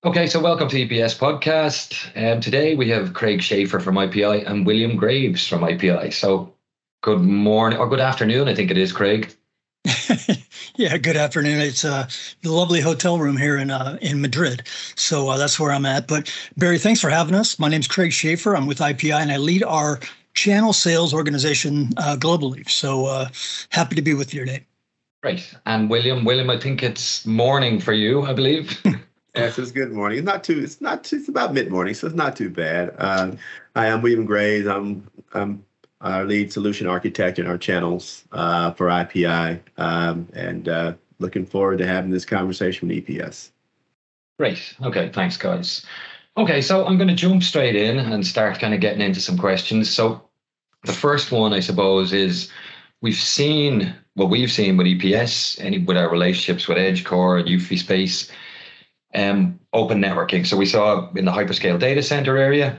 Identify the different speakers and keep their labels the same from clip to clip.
Speaker 1: Okay, so welcome to EPS Podcast. Today we have Craig Schaefer from IPI and William Graves from IPI. So good morning or good afternoon, I think it is, Craig.
Speaker 2: Yeah, good afternoon. It's the lovely hotel room here in Madrid. So that's where I'm at. But Barry, thanks for having us. My name's Craig Schaefer. I'm with IPI and I lead our channel sales organization globally. So happy to be with you today.
Speaker 1: Right. And William, I think it's morning for you, I believe.
Speaker 3: Yes, it's good morning. It's about mid-morning, so it's not too bad. Hi, I'm William Graves. I'm our lead solution architect in our channels for IPI, and looking forward to having this conversation with EPS.
Speaker 1: Great. Okay, thanks, guys. Okay, so I'm going to jump straight in and start kind of getting into some questions. So the first one, I suppose, is we've seen with EPS, with our relationships with EdgeCore and UFI Space, open networking. So we saw in the hyperscale data center area.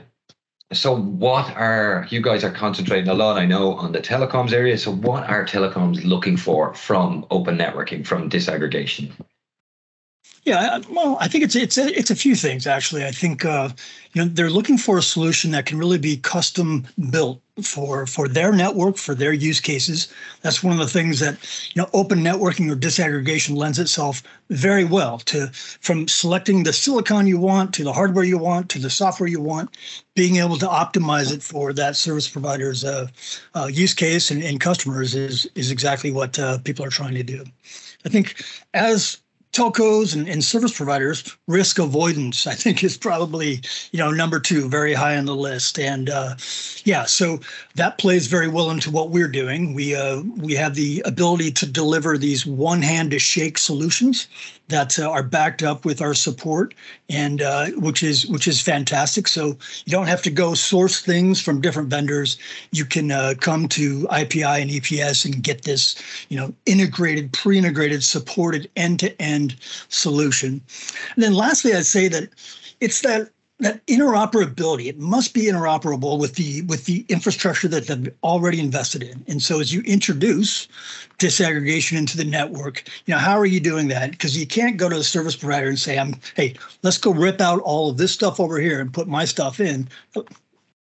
Speaker 1: So you guys are concentrating a lot, I know, on the telecoms area. So what are telecoms looking for from open networking, from disaggregation?
Speaker 2: Yeah, well, I think it's a few things actually. I think they're looking for a solution that can really be custom built for their network, for their use cases. That's one of the things that open networking or disaggregation lends itself very well to, from selecting the silicon you want to the hardware you want to the software you want, being able to optimize it for that service provider's use case and customers is exactly what people are trying to do. I think as telcos and service providers, risk avoidance, I think, is probably, number two, very high on the list. And so that plays very well into what we're doing. We have the ability to deliver these one-hand-to-shake solutions that are backed up with our support, and which is fantastic. So you don't have to go source things from different vendors. You can come to IPI and EPS and get this, integrated, pre-integrated, supported end-to-end solution. And then lastly, I'd say that it's that interoperability. It must be interoperable with the infrastructure that they've already invested in. And so as you introduce disaggregation into the network, how are you doing that? Because you can't go to the service provider and say, hey, let's go rip out all of this stuff over here and put my stuff in.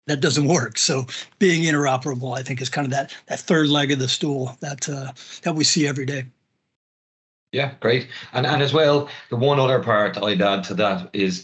Speaker 2: That doesn't work. So being interoperable, I think, is kind of that third leg of the stool that we see every day.
Speaker 1: Yeah, great. And as well, the one other part I'd add to that is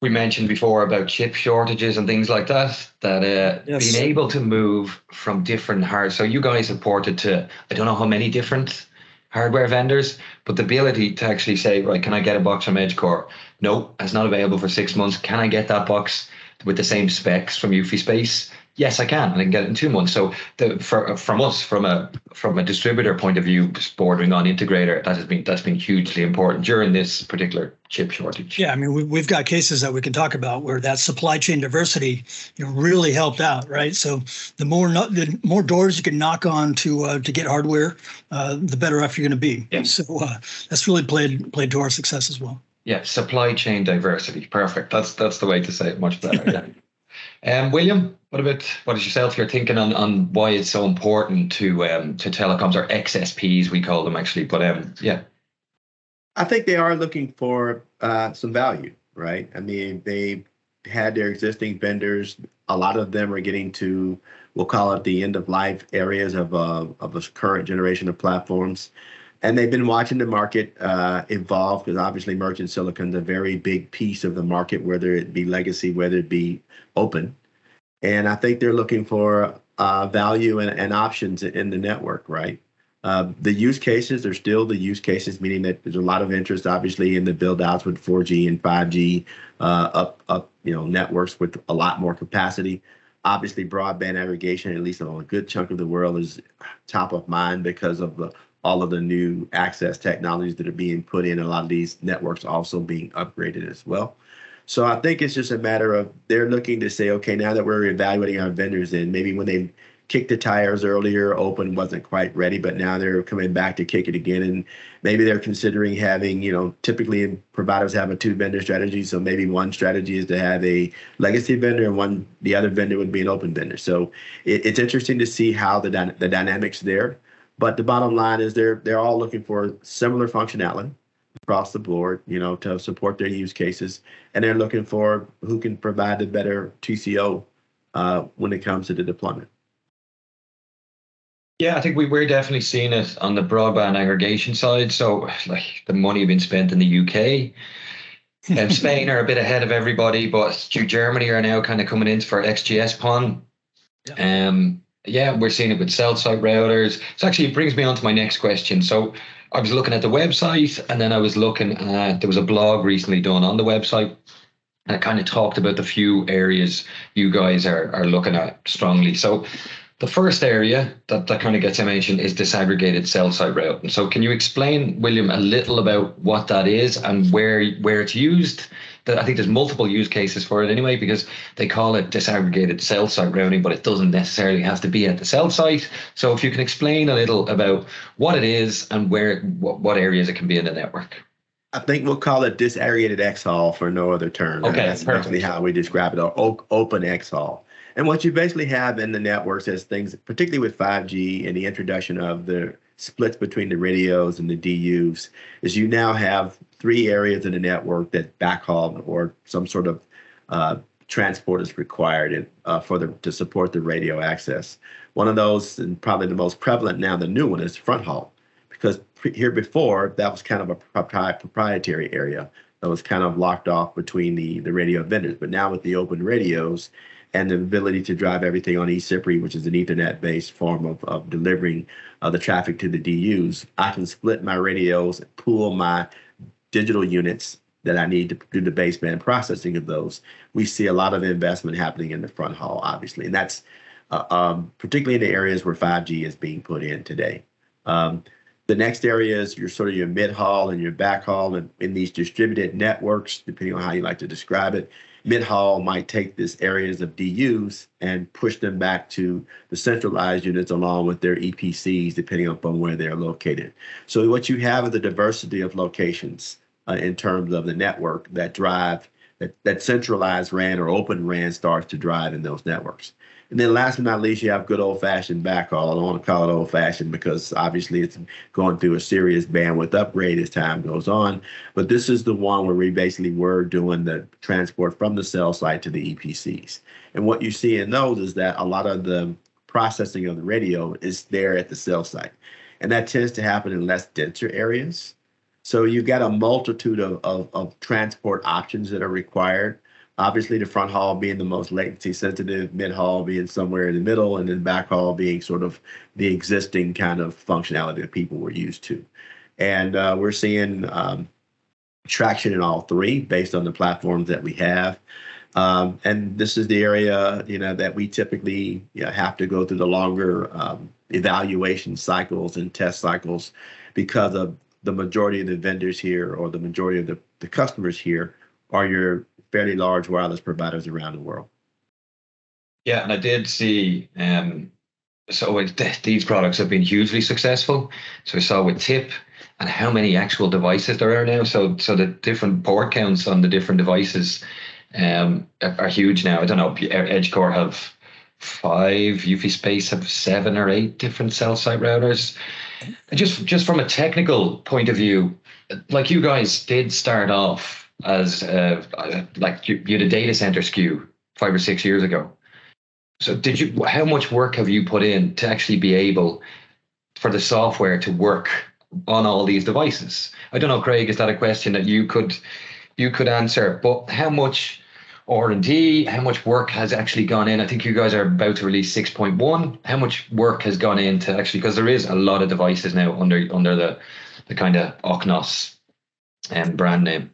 Speaker 1: we mentioned before about chip shortages and things like that,
Speaker 2: Yes.
Speaker 1: Being able to move from different so you guys have ported to, I don't know how many different hardware vendors, but the ability to actually say, right, can I get a box from EdgeCore? No, it's not available for 6 months. Can I get that box with the same specs from UFI Space? Yes, I can, and I can get it in 2 months. So from a distributor point of view, bordering on integrator, that's been hugely important during this particular chip shortage.
Speaker 2: Yeah, I mean, we've got cases that we can talk about where that supply chain diversity really helped out, right? So the more doors you can knock on to get hardware, the better off you're going to be.
Speaker 1: Yeah.
Speaker 2: So that's really played to our success as well.
Speaker 1: Yeah, supply chain diversity, perfect. That's the way to say it. Much better. Yeah. William, what is yourself? You're thinking on why it's so important to telecoms, or XSPs we call them actually, but yeah.
Speaker 3: I think they are looking for some value, right? I mean, they had their existing vendors. A lot of them are getting to, we'll call it the end of life areas of a current generation of platforms. And they've been watching the market evolve, because obviously merchant silicon is a very big piece of the market, whether it be legacy, whether it be open. And I think they're looking for value and options in the network, right? The use cases are still the use cases, meaning that there's a lot of interest, obviously, in the build outs with 4G and 5G up networks with a lot more capacity. Obviously, broadband aggregation, at least on a good chunk of the world, is top of mind because of all of the new access technologies that are being put in. A lot of these networks also being upgraded as well. So I think it's just a matter of they're looking to say, okay, now that we're evaluating our vendors, and maybe when they kicked the tires earlier, open wasn't quite ready, but now they're coming back to kick it again. And maybe they're considering having, typically providers have a 2-vendor strategy. So maybe one strategy is to have a legacy vendor, and the other vendor would be an open vendor. So it's interesting to see how the dynamics there. But the bottom line is they're all looking for similar functionality. across the board, to support their use cases, and they're looking for who can provide the better TCO when it comes to the deployment.
Speaker 1: Yeah, I think we're definitely seeing it on the broadband aggregation side. So, like the money being spent in the UK, Spain are a bit ahead of everybody, but Germany are now kind of coming in for XGS PON. Yeah, we're seeing it with cell site routers. So actually, it brings me on to my next question. So I was looking at the website, and then I was looking at, there was a blog recently done on the website, and it kind of talked about the few areas you guys are looking at strongly. So the first area that kind of gets mentioned is disaggregated cell site routing. So can you explain, William, a little about what that is and where it's used? I think there's multiple use cases for it anyway, because they call it disaggregated cell site routing, but it doesn't necessarily have to be at the cell site. So if you can explain a little about what it is and what areas it can be in the network.
Speaker 3: I think we'll call it disaggregated xHaul for no other term.
Speaker 1: Okay,
Speaker 3: that's
Speaker 1: perfect.
Speaker 3: Actually how we describe it, or open xHaul. And what you basically have in the networks is things, particularly with 5G and the introduction of the splits between the radios and the DUs, is you now have 3 areas in the network that backhaul or some sort of transport is required to support the radio access. One of those, and probably the most prevalent now, the new one, is front haul, because here before that was kind of a proprietary area that was kind of locked off between the radio vendors. But now with the open radios and the ability to drive everything on eCPRI, which is an Ethernet-based form of delivering the traffic to the DUs, I can split my radios, pool my digital units that I need to do the baseband processing of those. We see a lot of investment happening in the front haul, obviously, and that's particularly in the areas where 5G is being put in today. The next area is your mid-haul and your backhaul, and in these distributed networks, depending on how you like to describe it. Mid-haul might take these areas of DUs and push them back to the centralized units along with their EPCs, depending upon where they're located. So what you have is a diversity of locations in terms of the network that drive, that centralized RAN or open RAN starts to drive in those networks. And then last but not least, you have good old-fashioned backhaul. I don't want to call it old-fashioned because obviously it's going through a serious bandwidth upgrade as time goes on. But this is the one where we're doing the transport from the cell site to the EPCs. And what you see in those is that a lot of the processing of the radio is there at the cell site. And that tends to happen in less denser areas. So you've got a multitude of transport options that are required. Obviously, the front haul being the most latency sensitive, mid haul being somewhere in the middle, and then back haul being sort of the existing kind of functionality that people were used to. And we're seeing traction in all 3 based on the platforms that we have. And this is the area, that we typically have to go through the longer evaluation cycles and test cycles because of the majority of the vendors here, or the majority of the customers here, are your fairly large wireless providers around the world.
Speaker 1: Yeah, and I did see, these products have been hugely successful. So I saw with TIP and how many actual devices there are now. So the different port counts on the different devices are huge now. I don't know, EdgeCore have 5, UfiSpace have 7 or 8 different cell site routers. Just from a technical point of view, like you guys did start off as like you had a data center SKU 5 or 6 years ago. So how much work have you put in to actually be able for the software to work on all these devices? I don't know, Craig, is that a question that you could answer? But how much R&D, how much work has actually gone in? I think you guys are about to release 6.1. How much work has gone into actually, because there is a lot of devices now under the kind of Oknos brand name.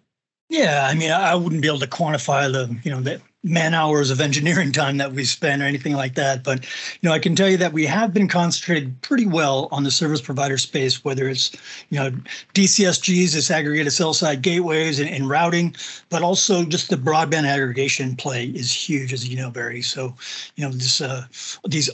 Speaker 2: Yeah, I mean, I wouldn't be able to quantify the man hours of engineering time that we spend or anything like that. But, I can tell you that we have been concentrated pretty well on the service provider space, whether it's, DCSGs, disaggregated cell site gateways and routing, but also just the broadband aggregation play is huge, as you know, Barry. So, these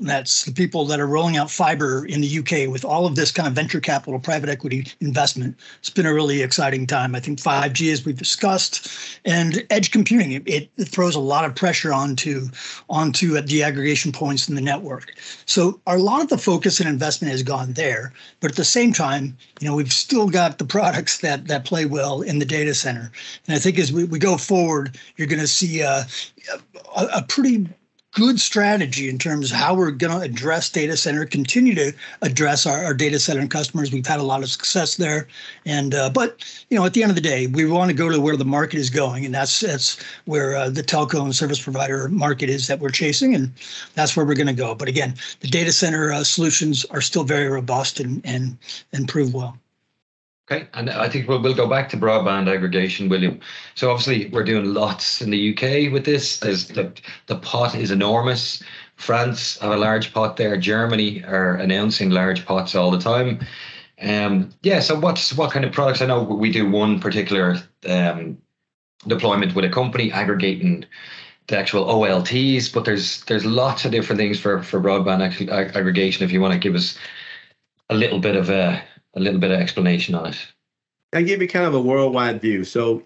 Speaker 2: That's the people that are rolling out fiber in the UK with all of this kind of venture capital, private equity investment. It's been a really exciting time. I think 5G, as we've discussed, and edge computing, it throws a lot of pressure onto the aggregation points in the network. So a lot of the focus and investment has gone there. But at the same time, we've still got the products that play well in the data center. And I think as we go forward, you're going to see a pretty good strategy in terms of how we're going to address data center, continue to address our data center customers. We've had a lot of success there. And but at the end of the day, we want to go to where the market is going. And that's where the telco and service provider market is that we're chasing. And that's where we're going to go. But again, the data center solutions are still very robust and prove well.
Speaker 1: Okay, and I think we'll go back to broadband aggregation, William. So obviously we're doing lots in the UK with this. There's the pot is enormous. France have a large pot there. Germany are announcing large pots all the time. So what kind of products? I know we do one particular deployment with a company aggregating the actual OLTs, but there's lots of different things for broadband aggregation. If you want to give us a little bit of explanation on it.
Speaker 3: I'll give you kind of a worldwide view. So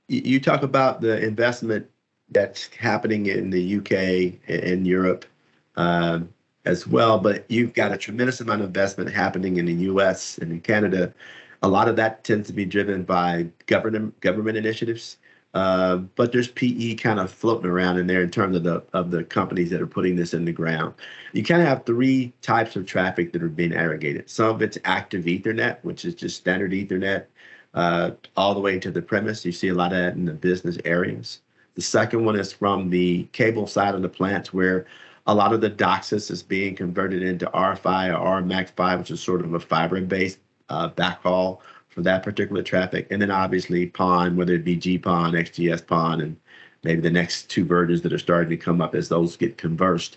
Speaker 3: you talk about the investment that's happening in the UK and Europe as well, but you've got a tremendous amount of investment happening in the US and in Canada. A lot of that tends to be driven by government initiatives, but there's PE kind of floating around in there in terms of the companies that are putting this in the ground. You kind of have three types of traffic that are being aggregated. Some of it's active Ethernet, which is just standard Ethernet, all the way to the premise. You see a lot of that in the business areas. The second one is from the cable side of the plants, where a lot of the DOCSIS is being converted into RFi or RMAX5, which is sort of a fiber-based backhaul for that particular traffic. And then obviously PON, whether it be GPON, XGS-PON, and maybe the next two versions that are starting to come up as those get conversed.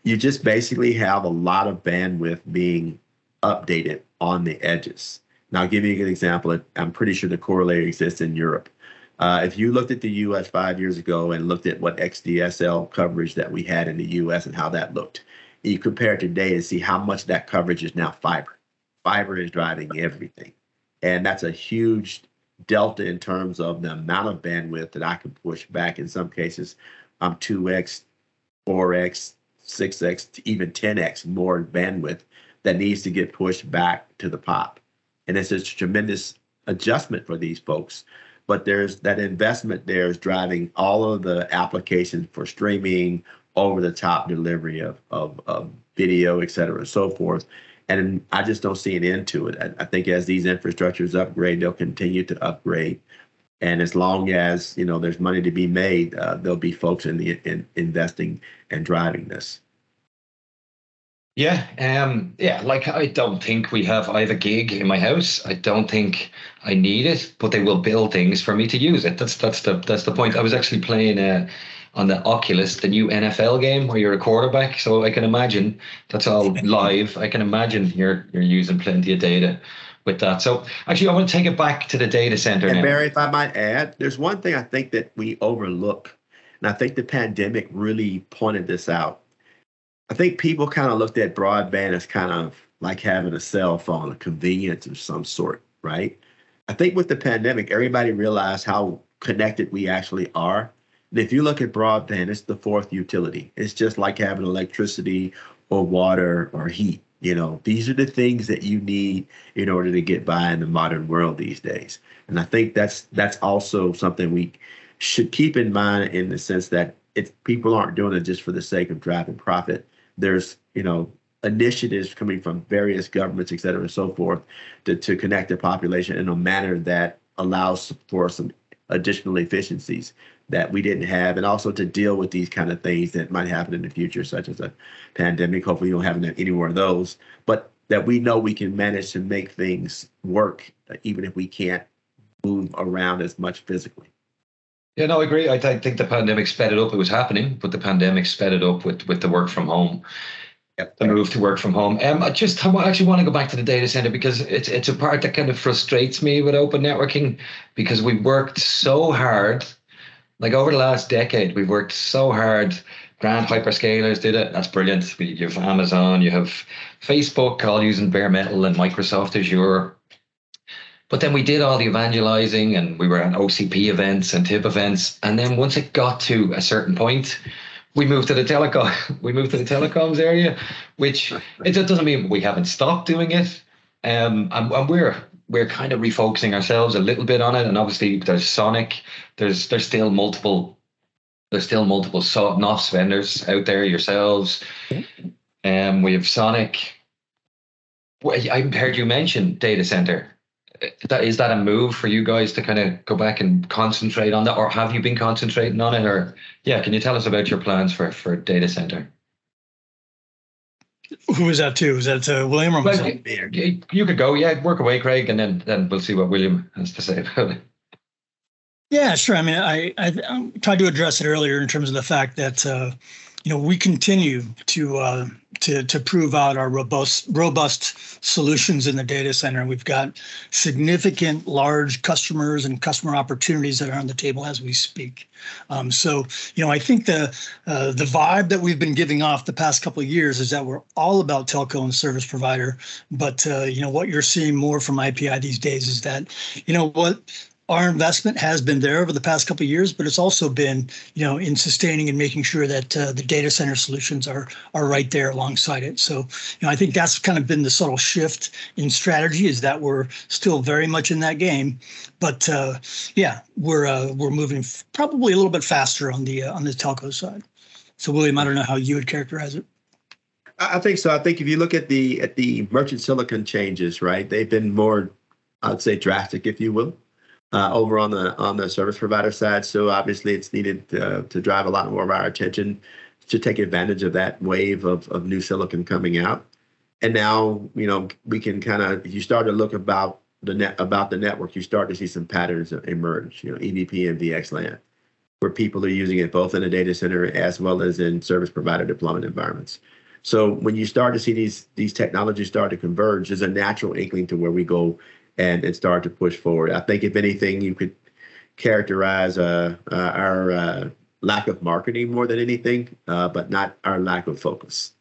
Speaker 3: You just basically have a lot of bandwidth being updated on the edges. Now, I'll give you a good example. I'm pretty sure the correlator exists in Europe. If you looked at the US 5 years ago and looked at what XDSL coverage that we had in the US and how that looked, you compare it today and see how much that coverage is now fiber. Fiber is driving everything. And that's a huge delta in terms of the amount of bandwidth that I can push back. In some cases, I'm 2x, 4x, 6x, even 10x more bandwidth that needs to get pushed back to the POP. And it's a tremendous adjustment for these folks. But there's that investment there is driving all of the applications for streaming, over-the-top delivery of video, et cetera, and so forth. And I just don't see an end to it. I think as these infrastructures upgrade, they'll continue to upgrade. And as long as there's money to be made, there'll be folks in investing and driving this.
Speaker 1: Like I don't think I have a gig in my house. I don't think I need it, but they will build things for me to use it. That's the point. I was actually playing on the Oculus, the new NFL game where you're a quarterback. So I can imagine that's all live. I can imagine you're using plenty of data with that. So actually, I want to take it back to the data center
Speaker 3: now.
Speaker 1: And
Speaker 3: Barry, if I might add, there's one thing I think that we overlook, and I think the pandemic really pointed this out. I think people kind of looked at broadband as kind of like having a cell phone, a convenience of some sort, right? I think with the pandemic, everybody realized how connected we actually are. And if you look at broadband, it's the fourth utility. It's just like having electricity or water or heat. These are the things that you need in order to get by in the modern world these days. And I think that's also something we should keep in mind, in the sense that people aren't doing it just for the sake of driving profit. There's, initiatives coming from various governments, et cetera, and so forth, to connect the population in a manner that allows for some additional efficiencies that we didn't have, and also to deal with these kind of things that might happen in the future, such as a pandemic. Hopefully, you don't have any more of those, but that we know we can manage to make things work, even if we can't move around as much physically.
Speaker 1: Yeah, no, I agree. I think the pandemic sped it up. It was happening, but the pandemic sped it up with the work from home.
Speaker 3: Yep.
Speaker 1: The move to work from home. I actually want to go back to the data center, because it's a part that kind of frustrates me with open networking, because we've worked so hard, like over the last decade, we've worked so hard grand hyperscalers did it. That's brilliant. You have Amazon, you have Facebook, all using bare metal, and Microsoft Azure. But then we did all the evangelizing, and we were at OCP events and TIP events. And then once it got to a certain point, we moved to the telecom. We moved to the telecoms area, which it doesn't mean we haven't stopped doing it. And we're kind of refocusing ourselves a little bit on it. And obviously, there's Sonic. There's still multiple NOS vendors out there. Yourselves. We have Sonic. Well, I heard you mention data center. Is that a move for you guys to kind of go back and concentrate on that, or have you been concentrating on it? Or can you tell us about your plans for data center?
Speaker 2: Who is that to? Is that William or myself?
Speaker 1: You could go. Work away, Craig, and then we'll see what William has to say about it.
Speaker 2: Yeah, sure. I mean, I tried to address it earlier in terms of the fact that we continue to prove out our robust solutions in the data center. We've got significant large customers and customer opportunities that are on the table as we speak. So I think the vibe that we've been giving off the past couple of years is that we're all about telco and service provider. But what you're seeing more from IPI these days is that our investment has been there over the past couple of years, but it's also been, in sustaining and making sure that the data center solutions are right there alongside it. So, I think that's kind of been the subtle shift in strategy, is that we're still very much in that game, but we're moving probably a little bit faster on the telco side. So, William, I don't know how you would characterize it.
Speaker 3: I think so. I think if you look at the merchant silicon changes, right, they've been more, I'd say, drastic, if you will. Over on the service provider side. So obviously it's needed to drive a lot more of our attention to take advantage of that wave of new silicon coming out. And now, we can kind of, if you start to look about the network, you start to see some patterns emerge, EVP and VXLAN, where people are using it both in a data center as well as in service provider deployment environments. So when you start to see these technologies start to converge, there's a natural inkling to where we go and start to push forward. I think if anything, you could characterize our lack of marketing more than anything, but not our lack of focus.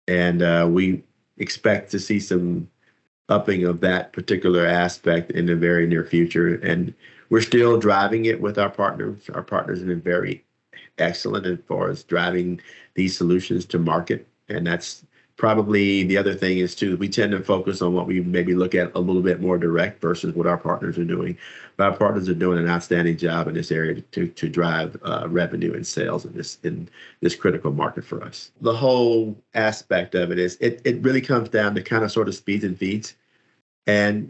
Speaker 3: And we expect to see some upping of that particular aspect in the very near future. And we're still driving it with our partners. Our partners have been very excellent as far as driving these solutions to market. And that's probably the other thing is too, we tend to focus on what we maybe look at a little bit more direct versus what our partners are doing. But our partners are doing an outstanding job in this area to drive revenue and sales in this critical market for us. The whole aspect of it is it really comes down to kind of sort of speeds and feeds. And,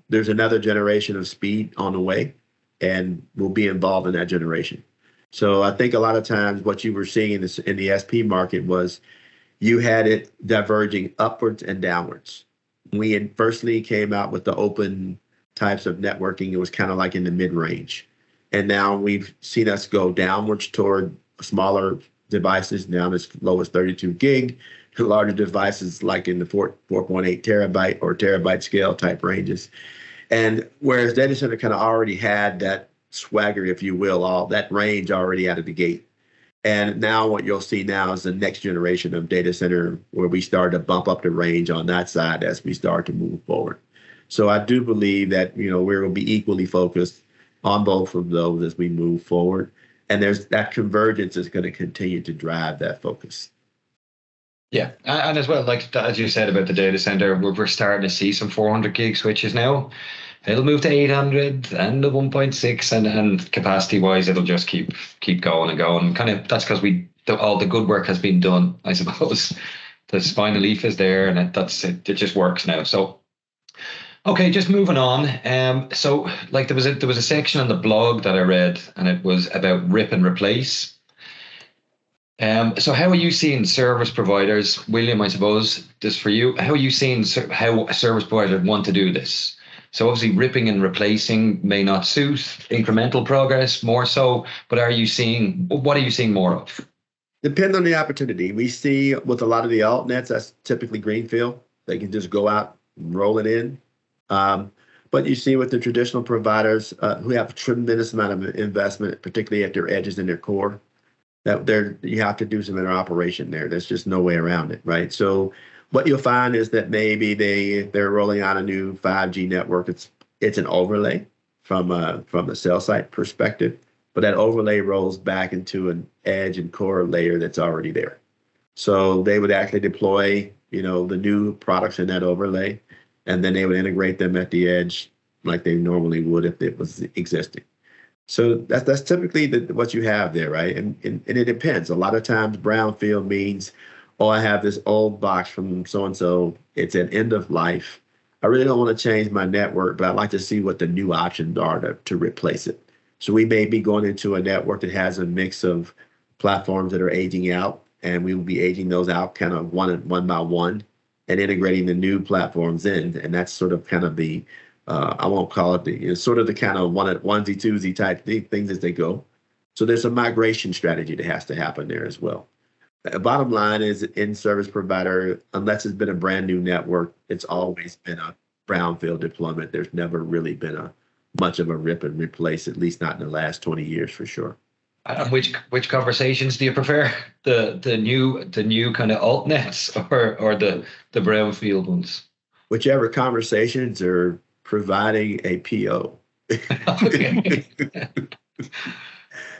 Speaker 3: there's another generation of speed on the way, and we'll be involved in that generation. So I think a lot of times what you were seeing in the SP market was you had it diverging upwards and downwards. We had firstly came out with the open types of networking. It was kind of like in the mid-range. And now we've seen us go downwards toward smaller devices, down as low as 32 gig, to larger devices like in the 4.8 terabyte or terabyte scale type ranges. And whereas data center kind of already had that swagger, if you will, all that range already out of the gate. And now what you'll see now is the next generation of data center where we start to bump up the range on that side as we start to move forward. So I do believe that, we will be equally focused on both of those as we move forward. And there's that convergence is going to continue to drive that focus.
Speaker 1: Yeah. And as well, like as you said about the data center, we're starting to see some 400 gig switches now. It'll move to 800 and the 1.6, and capacity wise, it'll just keep going and going. Kind of that's because all the good work has been done, I suppose. The spinal leaf is there, and that's it. It just works now. So, okay, just moving on. So like there was a section on the blog that I read, and it was about rip and replace. So how are you seeing service providers, William? I suppose this for you. How are you seeing how a service provider want to do this? So obviously ripping and replacing may not suit incremental progress more so, but what are you seeing more of?
Speaker 3: Depends on the opportunity. We see with a lot of the altnets, that's typically greenfield. They can just go out and roll it in. But you see with the traditional providers who have a tremendous amount of investment, particularly at their edges and their core, That there you have to do some interoperation there. There's just no way around it, right? So what you'll find is that maybe they're rolling out a new 5G network. It's an overlay from a cell site perspective, but that overlay rolls back into an edge and core layer that's already there. So they would actually deploy, the new products in that overlay, and then they would integrate them at the edge like they normally would if it was existing. So that's typically what you have there, right? And it depends. A lot of times brownfield means, oh, I have this old box from so-and-so. It's an end of life. I really don't want to change my network, but I'd like to see what the new options are to replace it. So we may be going into a network that has a mix of platforms that are aging out, and we will be aging those out kind of one by one and integrating the new platforms in. And that's sort of kind of the I won't call it it's sort of the kind of onesie twosie type things as they go. So there's a migration strategy that has to happen there as well. The bottom line is in-service provider, unless it's been a brand new network, it's always been a brownfield deployment. There's never really been much of a rip and replace, at least not in the last 20 years for sure.
Speaker 1: Which conversations do you prefer? The new kind of alt nets or the brownfield ones?
Speaker 3: Whichever conversations are providing a PO.
Speaker 1: Okay.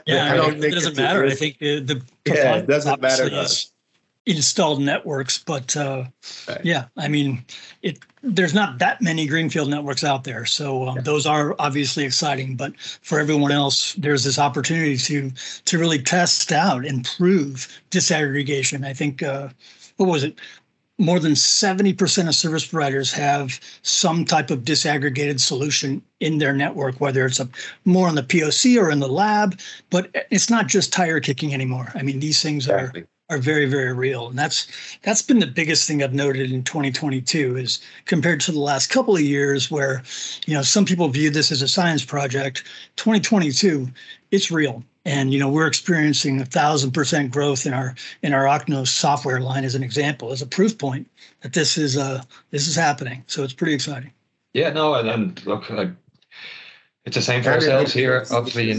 Speaker 2: Yeah, I don't think it doesn't matter. I think the
Speaker 3: it doesn't matter to us.
Speaker 2: Installed networks, but
Speaker 3: Right.
Speaker 2: yeah, I mean, there's not that many greenfield networks out there, so those are obviously exciting. But for everyone else, there's this opportunity to really test out and prove disaggregation. I think what was it? More than 70% of service providers have some type of disaggregated solution in their network, whether it's more on the POC or in the lab. But it's not just tire kicking anymore. I mean, these things are very, very real. And that's been the biggest thing I've noted in 2022 is compared to the last couple of years where, some people view this as a science project. 2022, it's real. And, we're experiencing 1,000% growth in our Ocnos software line as an example, as a proof point that this is happening. So it's pretty exciting.
Speaker 1: Yeah, no, and look, it's the same for ourselves here. Obviously,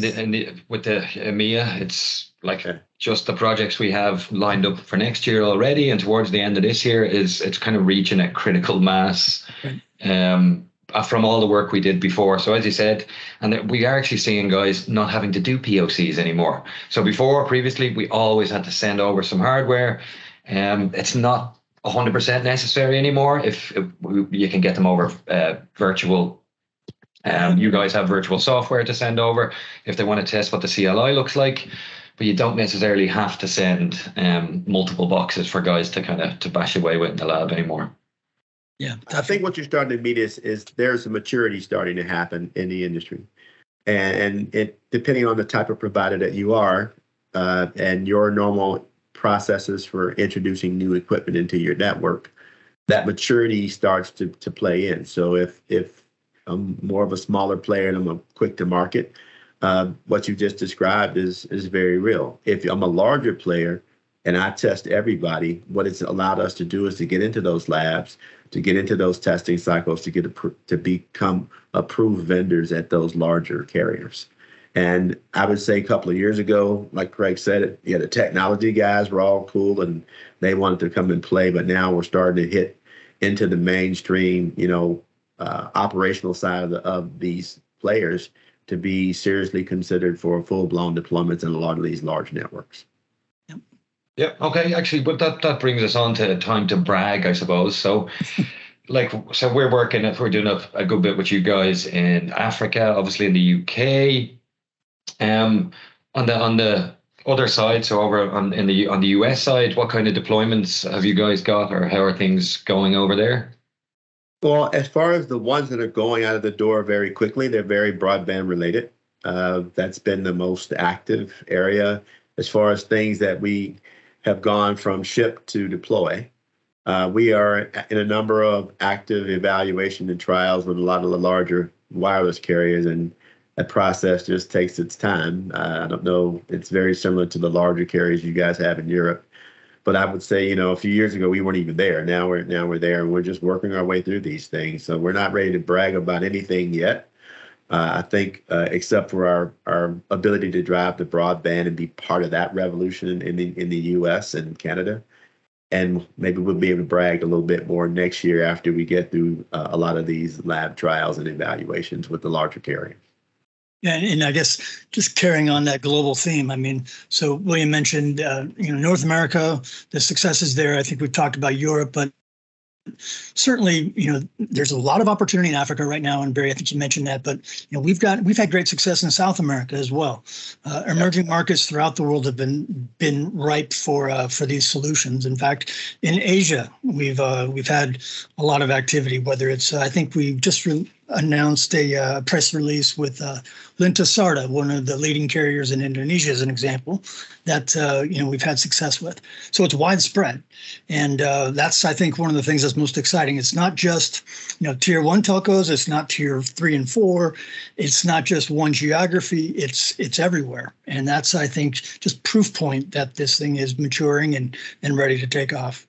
Speaker 1: with the EMEA, it's like just the projects we have lined up for next year already, and towards the end of this year it's kind of reaching a critical mass. Right. From all the work we did before. So as you said, and we are actually seeing guys not having to do POCs anymore. So previously, we always had to send over some hardware. It's not 100% necessary anymore if you can get them over virtual. You guys have virtual software to send over if they want to test what the CLI looks like, but you don't necessarily have to send multiple boxes for guys to bash away with in the lab anymore.
Speaker 2: Yeah,
Speaker 3: I think what you're starting to meet is there's a maturity starting to happen in the industry, and it depending on the type of provider that you are, and your normal processes for introducing new equipment into your network, that maturity starts to play in. So if I'm more of a smaller player and I'm quick to market, what you just described is very real. If I'm a larger player and I test everybody, what it's allowed us to do is to get into those labs, to get into those testing cycles, to become approved vendors at those larger carriers. And I would say a couple of years ago, like Craig said, the technology guys were all cool and they wanted to come and play, but now we're starting to hit into the mainstream, operational side of these players to be seriously considered for full-blown deployments in a lot of these large networks.
Speaker 1: Yeah. Okay. Actually, but that brings us on to time to brag, I suppose. So, we're doing a good bit with you guys in Africa, obviously in the UK. On the other side, so over on the US side, what kind of deployments have you guys got, or how are things going over there?
Speaker 3: Well, as far as the ones that are going out of the door very quickly, they're very broadband related. That's been the most active area. As far as things that we have gone from ship to deploy, we are in a number of active evaluation and trials with a lot of the larger wireless carriers, and that process just takes its time. I don't know, it's very similar to the larger carriers you guys have in Europe. But I would say, a few years ago, we weren't even there. Now we're there, and we're just working our way through these things. So we're not ready to brag about anything yet. I think, except for our ability to drive the broadband and be part of that revolution in the U.S. and Canada, and maybe we'll be able to brag a little bit more next year after we get through a lot of these lab trials and evaluations with the larger carriers.
Speaker 2: Yeah, and I guess just carrying on that global theme, I mean, so William mentioned, North America, the successes there. I think we've talked about Europe, but certainly, there's a lot of opportunity in Africa right now, and Barry, I think you mentioned that. But we've had great success in South America as well. Emerging markets throughout the world have been ripe for these solutions. In fact, in Asia, we've had a lot of activity. Whether it's, I think we just announced a press release with Lintasarta, one of the leading carriers in Indonesia, as an example, that we've had success with. So it's widespread, and that's, I think, one of the things that's most exciting. It's not just tier 1 telcos. It's not tier 3 and 4. It's not just one geography. It's everywhere, and that's, I think, just proof point that this thing is maturing and ready to take off.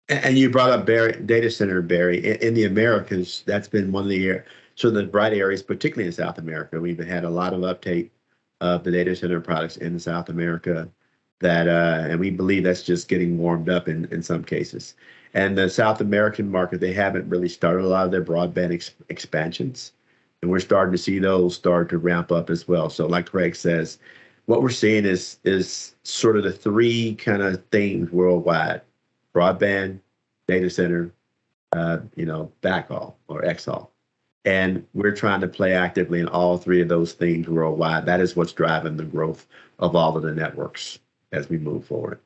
Speaker 3: And you brought up data center, Barry. In the Americas, that's been one of the sort of the bright areas, particularly in South America. We've had a lot of uptake of the data center products in South America, and we believe that's just getting warmed up in some cases. And the South American market, they haven't really started a lot of their broadband expansions, and we're starting to see those start to ramp up as well. So, like Craig says, what we're seeing is sort of the three kind of things worldwide: broadband, data center, backhaul or xhaul. And we're trying to play actively in all three of those things worldwide. That is what's driving the growth of all of the networks as we move forward.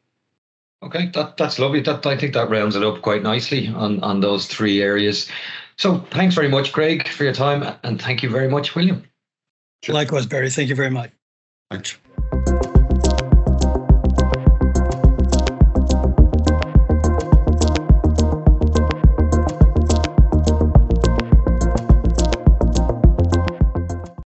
Speaker 1: Okay, that's lovely. I think that rounds it up quite nicely on those three areas. So thanks very much, Craig, for your time. And thank you very much, William.
Speaker 2: Likewise, Barry. Thank you very much.
Speaker 3: Thanks.